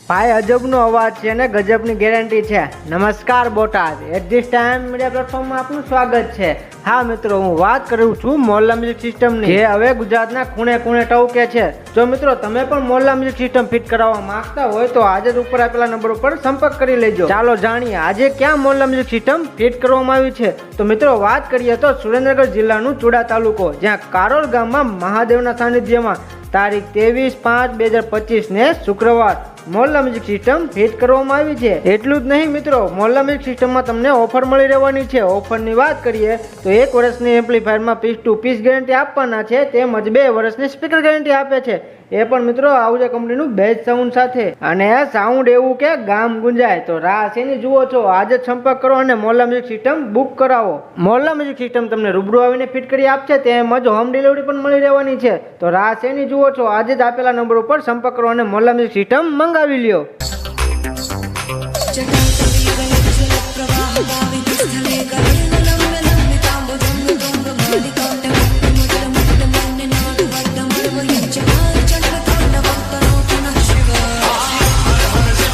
ભાઈ અજબનો અવાજ છે ને ગજબની ગેરંટી છે। નમસ્કાર Botad, at this time media પ્લેટફોર્મમાં આપનું સ્વાગત છે। હા મિત્રો, હું વાત કરું છું મોહલ્લા મ્યુઝિક સિસ્ટમની, જે હવે ગુજરાતના ખૂણે ખૂણે ટવકે છે। જો મિત્રો તમે પણ મોહલ્લા મ્યુઝિક સિસ્ટમ ફિટ કરાવવા માંગતા હોય તો આજે જ ઉપર આપેલા નંબર ઉપર સંપર્ક કરી લેજો। ચાલો જાણીએ આજે ક્યાં મોહલ્લા મ્યુઝિક સિસ્ટમ ફિટ કરવામાં આવી છે। તો મિત્રો વાત કરીએ તો સુરેન્દ્રનગર જિલ્લાનું ચુડા તાલુકો, જ્યાં કારોલ ગામમાં મહાદેવના સાનિધ્યમાં તારીખ 23/5/2025 ને શુક્રવાર મોહલ્લા મ્યુઝિક સિસ્ટમ ફિટ કરવામાં આવી છે। એટલું જ નહીં મિત્રો, મોહલ્લા મ્યુઝિક સિસ્ટમમાં તમને ઓફર મળી રહેવાની છે। ઓફરની વાત કરીએ તો 1 વર્ષની એમ્પ્લીફાયરમાં પીસ ટુ પીસ ગેરંટી આપવાના છે, તેમજ 2 વર્ષની સ્પીકર ગેરંટી આપે છે, એ પણ મિત્રો આવું છે કંપનીનું બેઝ સાઉન્ડ સાથે। અને સાઉન્ડ એવું કે ગામ ગુંજાય। તો રાહ શેની જુઓ છો, આજે જ સંપર્ક કરો અને મોહલ્લા મ્યુઝિક સિસ્ટમ બુક કરાવો। મોહલ્લા મ્યુઝિક સિસ્ટમ તમને રૂબરૂ આવીને ફિટ કરી આપશે, તેમજ હોમ ડિલિવરી પણ મળી રહેવાની છે। તો રાહ શેની જુઓ છો, આજે જ આપેલા નંબર ઉપર સંપર્ક કરો અને મોહલ્લા મ્યુઝિક સિસ્ટમ મંગાવી લ્યો। Jump